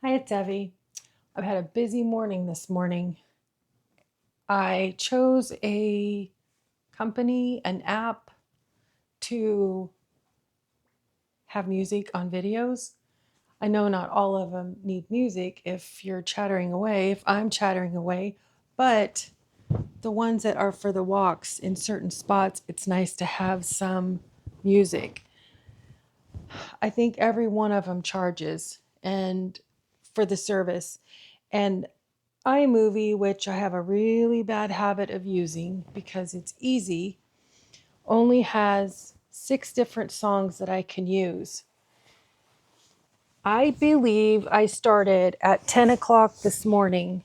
Hi, it's Evie. I've had a busy morning this morning. I chose a company, an app to have music on videos. I know not all of them need music if you're chattering away, if I'm chattering away, but the ones that are for the walks in certain spots, it's nice to have some music. I think every one of them charges and for the service. And iMovie, which I have a really bad habit of using because it's easy, only has 6 different songs that I can use. I believe I started at 10 o'clock this morning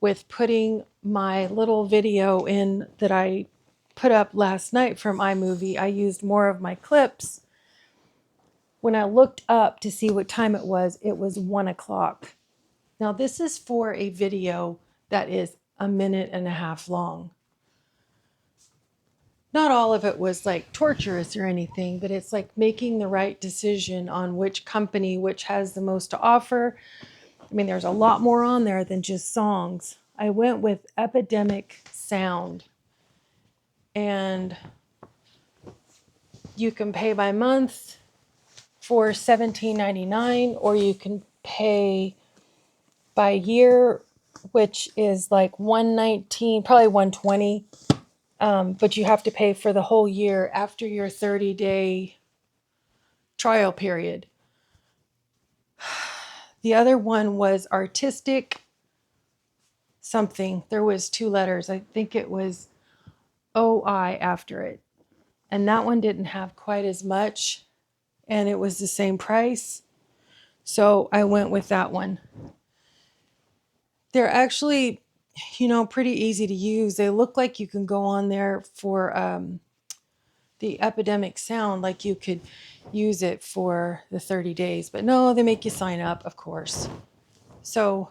with putting my little video in that I put up last night from iMovie. I used more of my clips. When I looked up to see what time it was 1 o'clock. Now, this is for a video that is a minute and a half long. Not all of it was like torturous or anything, but it's like making the right decision on which company, which has the most to offer. I mean, there's a lot more on there than just songs. I went with Epidemic Sound, and you can pay by month for $17.99, or you can pay by year, which is like $119, probably $120. But you have to pay for the whole year after your 30-day trial period. The other one was artistic something. There was 2 letters. I think it was OI after it. And that one didn't have quite as much, and it was the same price. So I went with that one. They're actually, pretty easy to use. They look like you can go on there for the Epidemic Sound, like you could use it for the 30 days. But no, they make you sign up, of course. So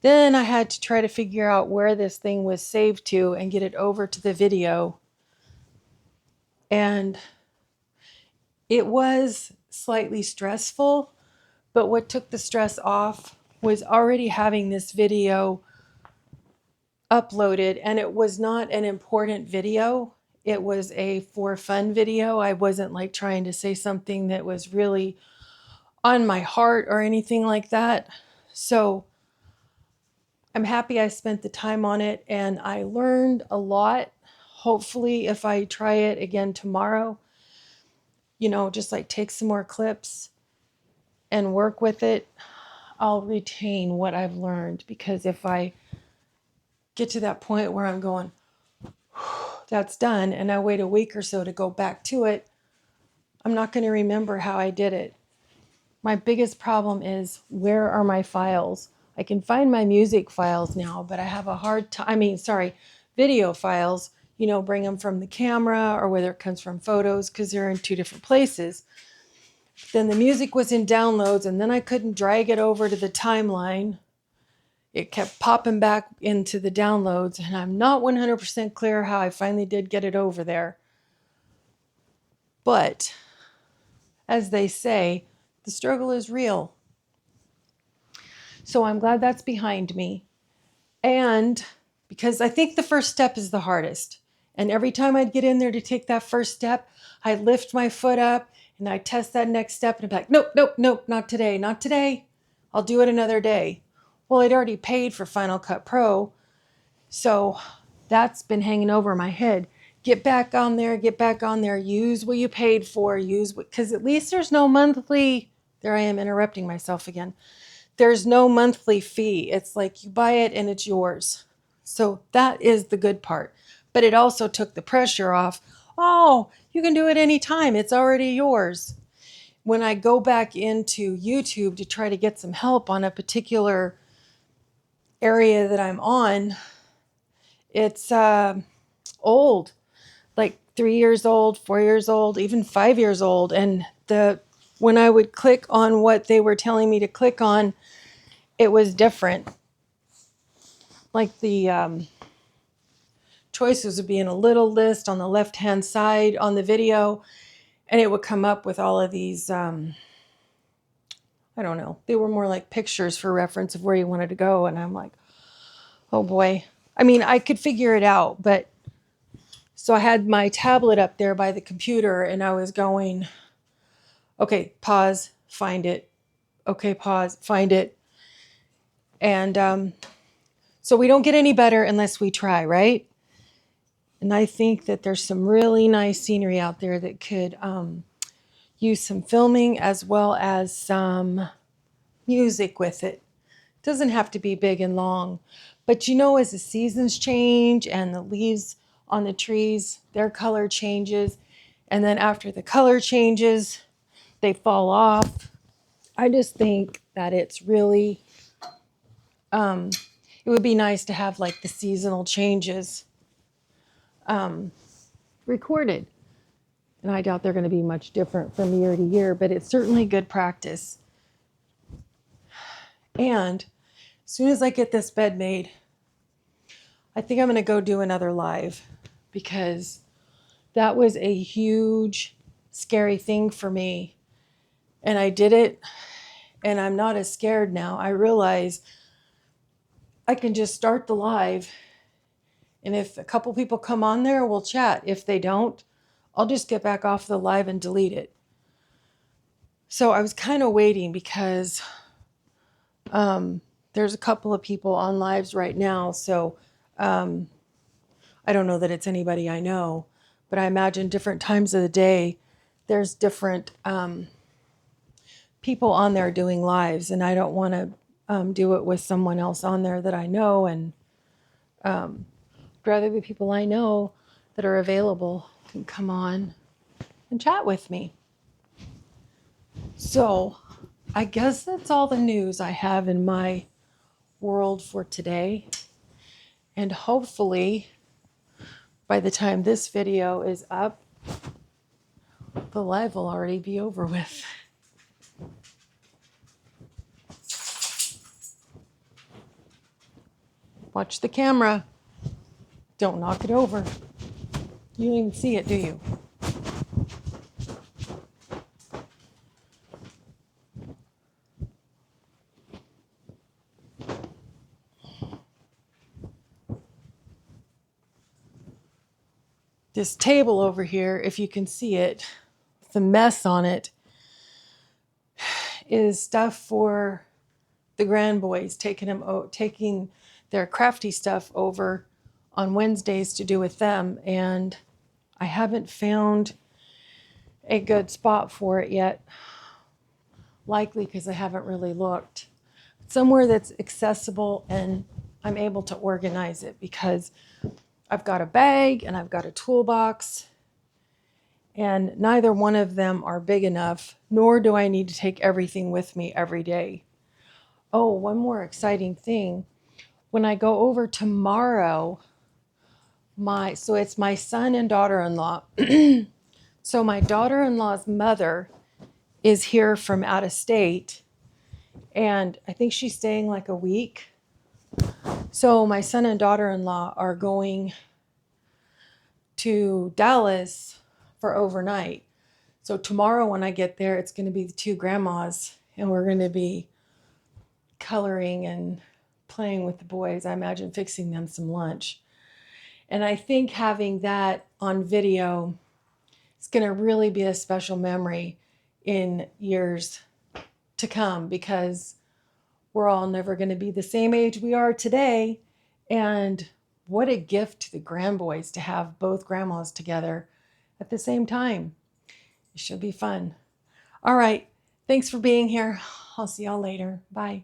then I had to try to figure out where this thing was saved to and get it over to the video. And it was slightly stressful, but what took the stress off was already having this video uploaded, and it was not an important video. It was a for fun video. I wasn't like trying to say something that was really on my heart or anything like that. So I'm happy I spent the time on it, and I learned a lot. Hopefully, if I try it again tomorrow, just like take some more clips and work with it, I'll retain what I've learned. Because if I get to that point where I'm going, that's done, and I wait a week or so to go back to it, I'm not going to remember how I did it. My biggest problem is, where are my files? I can find my music files now, but I have a hard time. Video files, bring them from the camera or whether it comes from photos, because they're in 2 different places. Then the music was in downloads, and then I couldn't drag it over to the timeline. It kept popping back into the downloads, and I'm not 100% clear how I finally did get it over there. But as they say, the struggle is real. So I'm glad that's behind me. And because I think the first step is the hardest. And every time I'd get in there to take that first step, I'd lift my foot up and I'd test that next step and I'd be like, nope, nope, nope, not today, not today. I'll do it another day. Well, I'd already paid for Final Cut Pro, so that's been hanging over my head. Get back on there, use what you paid for, because at least there's no monthly, there I am interrupting myself again. There's no monthly fee. It's like you buy it and it's yours. So that is the good part. But it also took the pressure off. Oh, you can do it anytime. It's already yours. When I go back into YouTube to try to get some help on a particular area that I'm on, it's old, like 3 years old, 4 years old, even 5 years old. And when I would click on what they were telling me to click on, it was different. Like the choices would be in a little list on the left-hand side on the video, and it would come up with all of these, I don't know. They were more like pictures for reference of where you wanted to go. And I'm like, oh boy. I mean, I could figure it out, but so I had my tablet up there by the computer and I was going, okay, pause, find it. Okay, pause, find it. And so we don't get any better unless we try, right? And I think that there's some really nice scenery out there that could use some filming as well as some music with it. It doesn't have to be big and long. But you know, as the seasons change and the leaves on the trees, their color changes. And then after the color changes, they fall off. I just think that it's really, it would be nice to have like the seasonal changes recorded. And I doubt they're going to be much different from year to year, but it's certainly good practice. And as soon as I get this bed made, I think I'm going to go do another live because that was a huge, scary thing for me. And I did it, and I'm not as scared now. I realize I can just start the live, and if a couple people come on there, we'll chat. If they don't, I'll just get back off the live and delete it. So I was kind of waiting because there's a couple of people on lives right now. So I don't know that it's anybody I know, but I imagine different times of the day, there's different people on there doing lives, and I don't want to do it with someone else on there that I know, and rather the people I know that are available can come on and chat with me. So I guess that's all the news I have in my world for today. And hopefully by the time this video is up, the live will already be over with. Watch the camera. Don't knock it over. You don't even see it, do you? This table over here, if you can see it, the mess on it, is stuff for the grand boys, taking their crafty stuff over on Wednesdays to do with them. And I haven't found a good spot for it yet, likely because I haven't really looked. Somewhere that's accessible and I'm able to organize it, because I've got a bag and I've got a toolbox, and neither one of them are big enough, nor do I need to take everything with me every day. Oh, one more exciting thing. When I go over tomorrow, so it's my son and daughter-in-law. So my daughter-in-law's mother is here from out of state, and I think she's staying like a week. So my son and daughter-in-law are going to Dallas for overnight. So tomorrow when I get there, it's going to be the two grandmas, and we're going to be coloring and playing with the boys. I imagine fixing them some lunch. And I think having that on video is going to really be a special memory in years to come, because we're all never going to be the same age we are today. And what a gift to the grandboys to have both grandmas together at the same time. It should be fun. All right. Thanks for being here. I'll see y'all later. Bye.